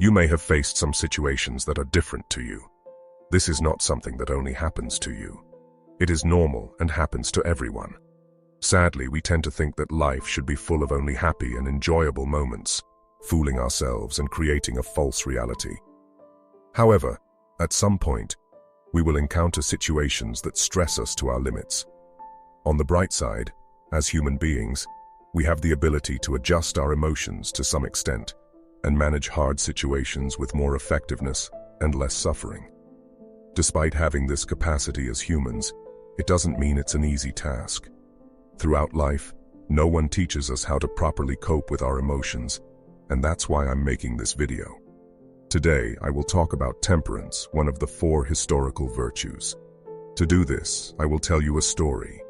You may have faced some situations that are different to you. This is not something that only happens to you. It is normal and happens to everyone. Sadly, we tend to think that life should be full of only happy and enjoyable moments, fooling ourselves and creating a false reality. However, at some point, we will encounter situations that stress us to our limits. On the bright side, as human beings, we have the ability to adjust our emotions to some extent and manage hard situations with more effectiveness and less suffering. Despite having this capacity as humans, it doesn't mean it's an easy task. Throughout life, no one teaches us how to properly cope with our emotions, and that's why I'm making this video. Today, I will talk about temperance, one of the 4 historical virtues. To do this, I will tell you a story.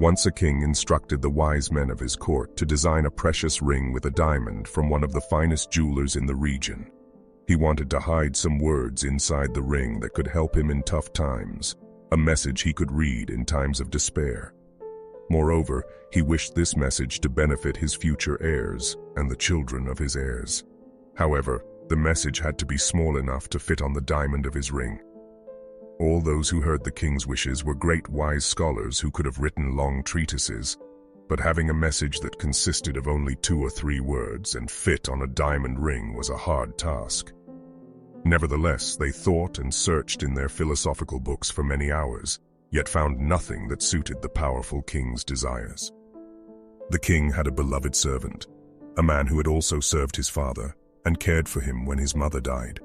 Once a king instructed the wise men of his court to design a precious ring with a diamond from one of the finest jewelers in the region. He wanted to hide some words inside the ring that could help him in tough times, a message he could read in times of despair. Moreover, he wished this message to benefit his future heirs and the children of his heirs. However, the message had to be small enough to fit on the diamond of his ring. All those who heard the king's wishes were great wise scholars who could have written long treatises, but having a message that consisted of only 2 or 3 words and fit on a diamond ring was a hard task. Nevertheless, they thought and searched in their philosophical books for many hours, yet found nothing that suited the powerful king's desires. The king had a beloved servant, a man who had also served his father and cared for him when his mother died.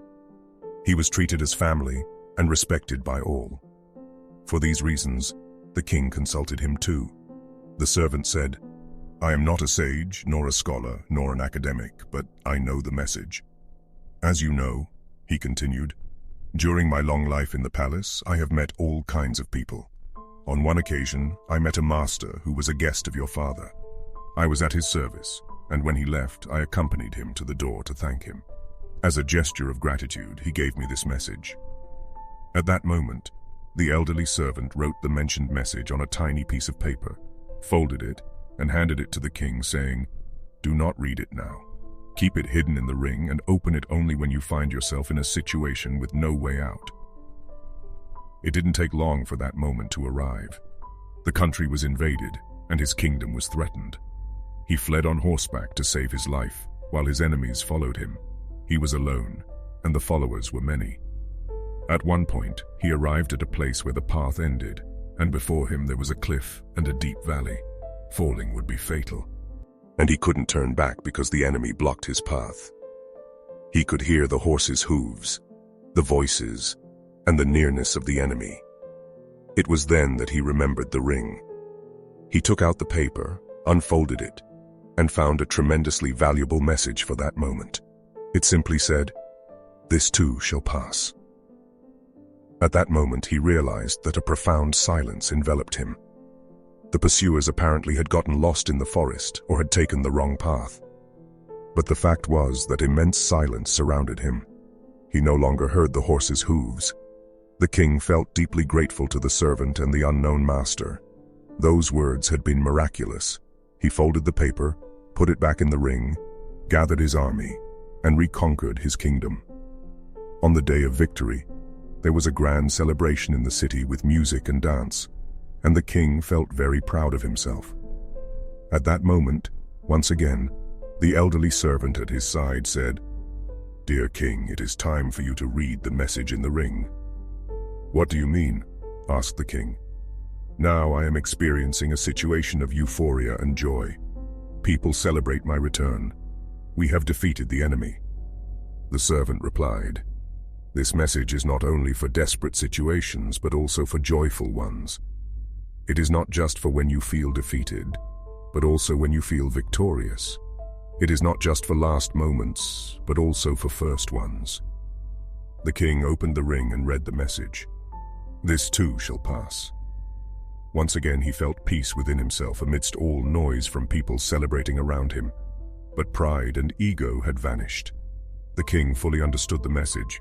He was treated as family and respected by all. For these reasons, the king consulted him too. The servant said, "I am not a sage, nor a scholar, nor an academic, but I know the message. As you know," he continued, "during my long life in the palace, I have met all kinds of people. On one occasion, I met a master who was a guest of your father. I was at his service, and when he left, I accompanied him to the door to thank him. As a gesture of gratitude, he gave me this message." At that moment, the elderly servant wrote the mentioned message on a tiny piece of paper, folded it, and handed it to the king, saying, "Do not read it now. Keep it hidden in the ring and open it only when you find yourself in a situation with no way out." It didn't take long for that moment to arrive. The country was invaded, and his kingdom was threatened. He fled on horseback to save his life, while his enemies followed him. He was alone, and the followers were many. At one point, he arrived at a place where the path ended, and before him there was a cliff and a deep valley. Falling would be fatal. And he couldn't turn back because the enemy blocked his path. He could hear the horses' hooves, the voices, and the nearness of the enemy. It was then that he remembered the ring. He took out the paper, unfolded it, and found a tremendously valuable message for that moment. It simply said, "This too shall pass." At that moment, he realized that a profound silence enveloped him. The pursuers apparently had gotten lost in the forest or had taken the wrong path. But the fact was that immense silence surrounded him. He no longer heard the horses' hooves. The king felt deeply grateful to the servant and the unknown master. Those words had been miraculous. He folded the paper, put it back in the ring, gathered his army, and reconquered his kingdom. On the day of victory, there was a grand celebration in the city with music and dance, and the king felt very proud of himself. At that moment, once again, the elderly servant at his side said, "Dear king, it is time for you to read the message in the ring." "What do you mean?" asked the king. "Now I am experiencing a situation of euphoria and joy. People celebrate my return. We have defeated the enemy." The servant replied, "This message is not only for desperate situations, but also for joyful ones. It is not just for when you feel defeated, but also when you feel victorious. It is not just for last moments, but also for first ones." The king opened the ring and read the message. "This too shall pass." Once again he felt peace within himself amidst all noise from people celebrating around him. But pride and ego had vanished. The king fully understood the message.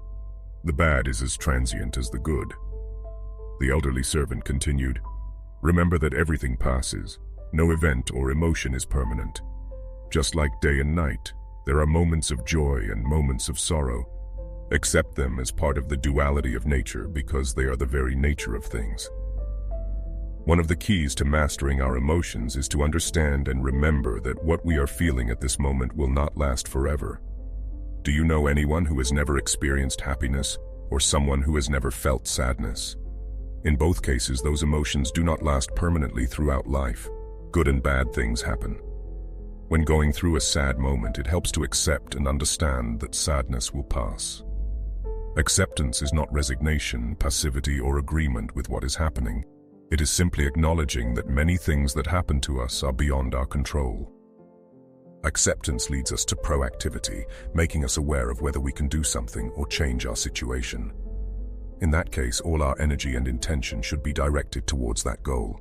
The bad is as transient as the good. The elderly servant continued, "Remember that everything passes. No event or emotion is permanent. Just like day and night, There are moments of joy and moments of sorrow. Accept them as part of the duality of nature because they are the very nature of things. One of the keys to mastering our emotions is to understand and remember that what we are feeling at this moment will not last forever. Do you know anyone who has never experienced happiness, or someone who has never felt sadness? In both cases, those emotions do not last permanently throughout life. Good and bad things happen. When going through a sad moment, it helps to accept and understand that sadness will pass. Acceptance is not resignation, passivity, or agreement with what is happening. It is simply acknowledging that many things that happen to us are beyond our control. Acceptance leads us to proactivity, making us aware of whether we can do something or change our situation. In that case, all our energy and intention should be directed towards that goal.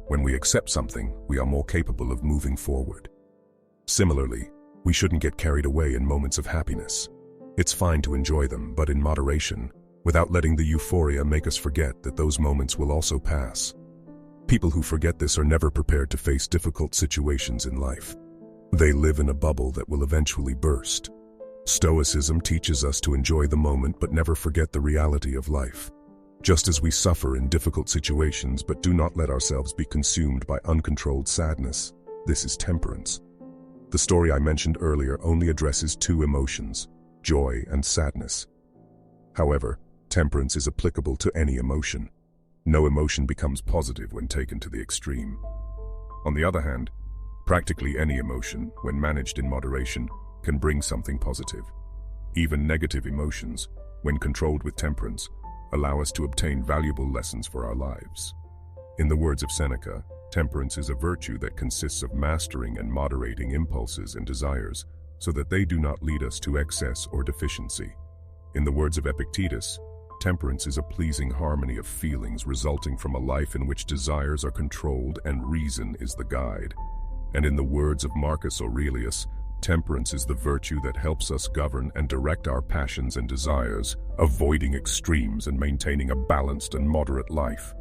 When we accept something, we are more capable of moving forward. Similarly, we shouldn't get carried away in moments of happiness. It's fine to enjoy them, but in moderation, without letting the euphoria make us forget that those moments will also pass. People who forget this are never prepared to face difficult situations in life. They live in a bubble that will eventually burst. Stoicism teaches us to enjoy the moment but never forget the reality of life. Just as we suffer in difficult situations but do not let ourselves be consumed by uncontrolled sadness, this is temperance. The story I mentioned earlier only addresses two emotions, joy and sadness. However, temperance is applicable to any emotion. No emotion becomes positive when taken to the extreme. On the other hand, practically any emotion, when managed in moderation, can bring something positive. Even negative emotions, when controlled with temperance, allow us to obtain valuable lessons for our lives. In the words of Seneca, temperance is a virtue that consists of mastering and moderating impulses and desires so that they do not lead us to excess or deficiency. In the words of Epictetus, temperance is a pleasing harmony of feelings resulting from a life in which desires are controlled and reason is the guide. And in the words of Marcus Aurelius, temperance is the virtue that helps us govern and direct our passions and desires, avoiding extremes and maintaining a balanced and moderate life.